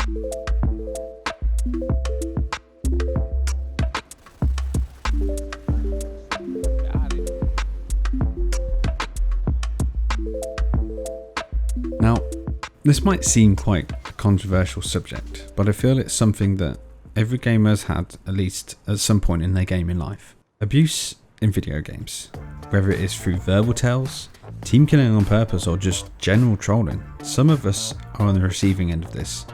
Now, this might seem quite a controversial subject, but I feel it's something that every gamer has had at least at some point in their gaming life. Abuse in video games, whether it is through verbal tells, team killing on purpose, or just general trolling. Some of us are on the receiving end of this.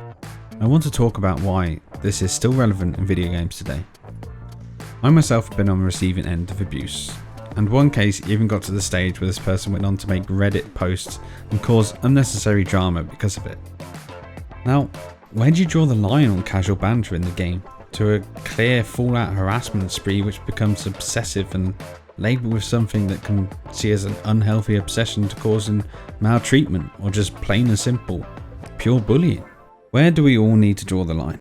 I want to talk about why this is still relevant in video games today. I myself have been on the receiving end of abuse, and one case even got to the stage where this person went on to make Reddit posts and cause unnecessary drama because of it. Now, where do you draw the line on casual banter in the game to a clear full-out harassment spree which becomes obsessive and labelled with something that can see as an unhealthy obsession to causing maltreatment or just plain and simple pure bullying? Where do we all need to draw the line?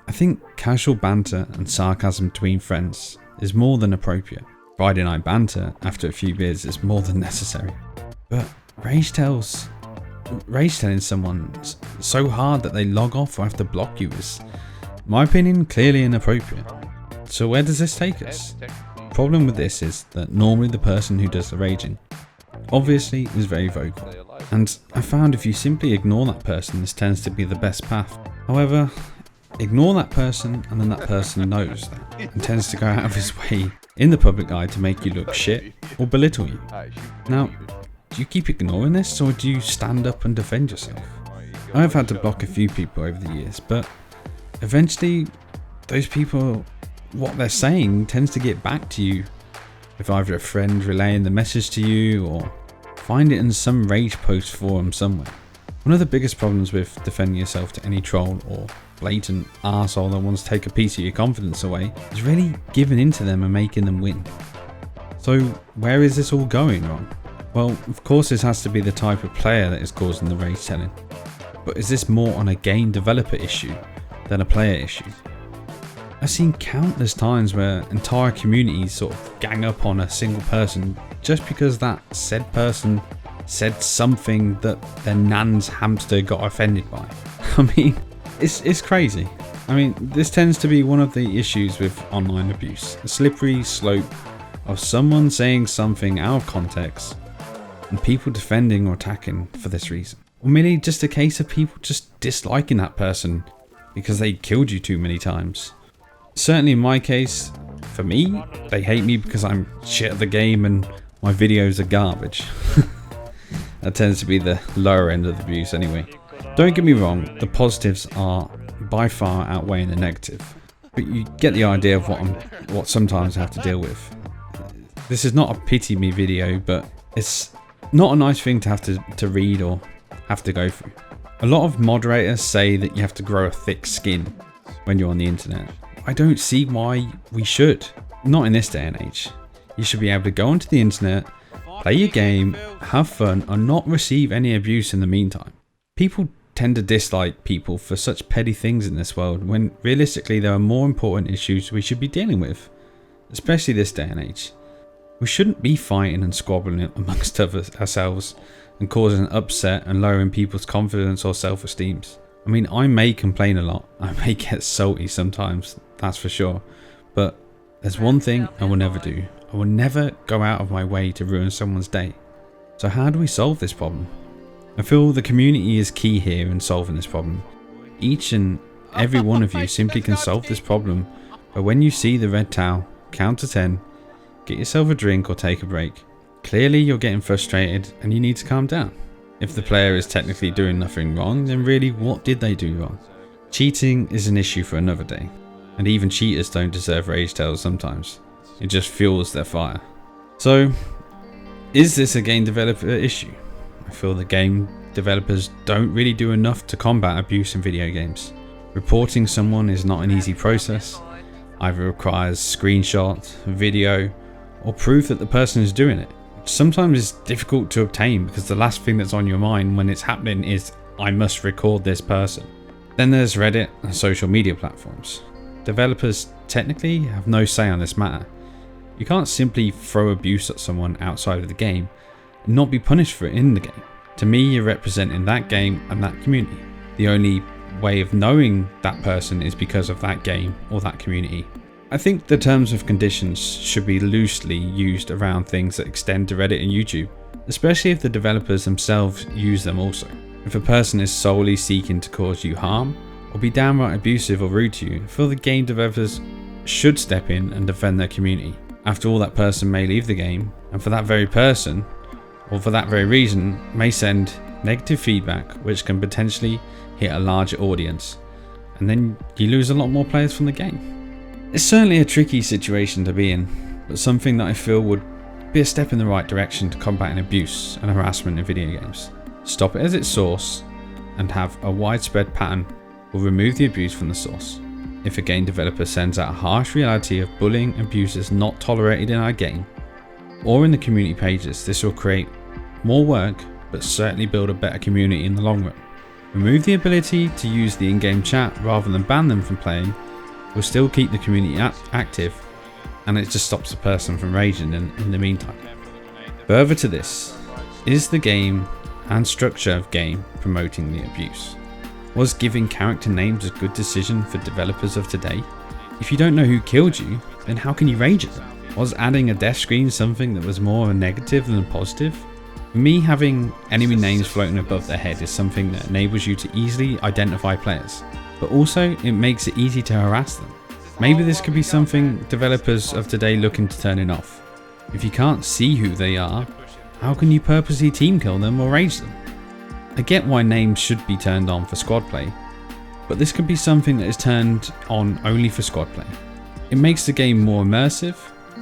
I think casual banter and sarcasm between friends is more than appropriate. Friday night banter after a few beers is more than necessary. But rage telling someone so hard that they log off or have to block you is, in my opinion, clearly inappropriate. So where does this take us? The problem with this is that normally the person who does the raging obviously is very vocal, and I found if you simply ignore that person, this tends to be the best path. However, ignore that person and then that person knows that and tends to go out of his way in the public eye to make you look shit or belittle you. Now, do you keep ignoring this, or do you stand up and defend yourself? I've had to block a few people over the years, but eventually those people, what they're saying tends to get back to you, with either a friend relaying the message to you or find it in some rage post forum somewhere. One of the biggest problems with defending yourself to any troll or blatant arsehole that wants to take a piece of your confidence away is really giving in to them and making them win. So where is this all going wrong? Well, of course this has to be the type of player that is causing the rage telling. But is this more on a game developer issue than a player issue? I've seen countless times where entire communities sort of gang up on a single person just because that said person said something that their nan's hamster got offended by. I mean, it's crazy. I mean, this tends to be one of the issues with online abuse. A slippery slope of someone saying something out of context and people defending or attacking for this reason. Or merely just a case of people just disliking that person because they killed you too many times. Certainly in my case, for me, they hate me because I'm shit at the game and my videos are garbage. That tends to be the lower end of the abuse anyway. Don't get me wrong, the positives are by far outweighing the negative, but you get the idea of what sometimes I have to deal with. This is not a pity me video, but it's not a nice thing to have to read or have to go through. A lot of moderators say that you have to grow a thick skin when you're on the internet. I don't see why we should. Not in this day and age. You should be able to go onto the internet, play your game, have fun, and not receive any abuse in the meantime. People tend to dislike people for such petty things in this world when realistically there are more important issues we should be dealing with, especially this day and age. We shouldn't be fighting and squabbling amongst ourselves and causing upset and lowering people's confidence or self-esteem. I mean, I may complain a lot, I may get salty sometimes, that's for sure, but there's one thing I will never do. I will never go out of my way to ruin someone's day. So how do we solve this problem? I feel the community is key here in solving this problem. Each and every one of you simply can solve this problem, but when you see the red towel, count to 10, get yourself a drink or take a break. Clearly you're getting frustrated and you need to calm down. If the player is technically doing nothing wrong, then really what did they do wrong? Cheating is an issue for another day, and even cheaters don't deserve rage tales sometimes. It just fuels their fire. So, is this a game developer issue? I feel the game developers don't really do enough to combat abuse in video games. Reporting someone is not an easy process. Either requires screenshot, video, or proof that the person is doing it. Sometimes it's difficult to obtain because the last thing that's on your mind when it's happening is, I must record this person. Then there's Reddit and social media platforms. Developers technically have no say on this matter. You can't simply throw abuse at someone outside of the game and not be punished for it in the game. To me, you're representing that game and that community. The only way of knowing that person is because of that game or that community. I think the terms of conditions should be loosely used around things that extend to Reddit and YouTube, especially if the developers themselves use them also. If a person is solely seeking to cause you harm or be downright abusive or rude to you, I feel the game developers should step in and defend their community. After all, that person may leave the game, and for that very person, or for that very reason, may send negative feedback which can potentially hit a larger audience, and then you lose a lot more players from the game. It's certainly a tricky situation to be in, but something that I feel would be a step in the right direction to combating abuse and harassment in video games. Stop it at its source, and have a widespread pattern will remove the abuse from the source. If a game developer sends out a harsh reality of bullying and abuse is not tolerated in our game, or in the community pages, this will create more work, but certainly build a better community in the long run. Remove the ability to use the in-game chat rather than ban them from playing will still keep the community active, and it just stops the person from raging in the meantime. Further to this, is the game and structure of game promoting the abuse? Was giving character names a good decision for developers of today? If you don't know who killed you, then how can you rage at them? Was adding a death screen something that was more of a negative than a positive? For me, having enemy names floating above their head is something that enables you to easily identify players, but also it makes it easy to harass them. Maybe this could be something developers of today looking to turn it off. If you can't see who they are, how can you purposely team kill them or rage them? I get why names should be turned on for squad play, but this could be something that is turned on only for squad play. It makes the game more immersive.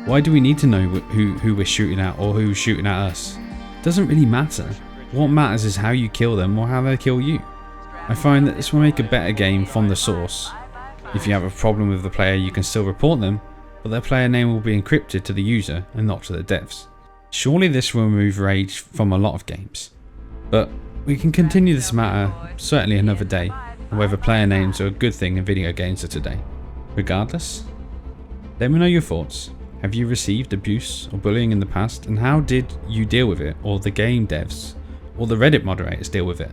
Why do we need to know who we're shooting at or who's shooting at us? It doesn't really matter. What matters is how you kill them or how they kill you. I find that this will make a better game from the source. If you have a problem with the player, you can still report them, but their player name will be encrypted to the user and not to the devs. Surely this will remove rage from a lot of games. But we can continue this matter certainly another day, and whether player names are a good thing in video games of today. Regardless, let me know your thoughts. Have you received abuse or bullying in the past, and how did you deal with it, or the game devs, or the Reddit moderators deal with it?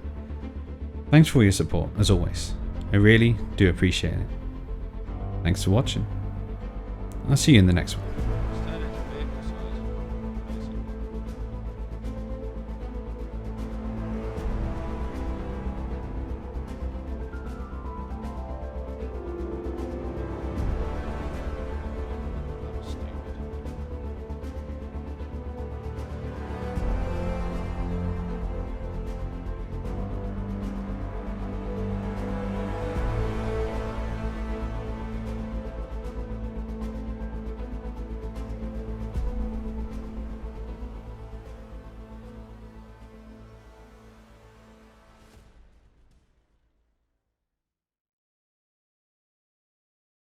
Thanks for your support, as always. I really do appreciate it. Thanks for watching. I'll see you in the next one.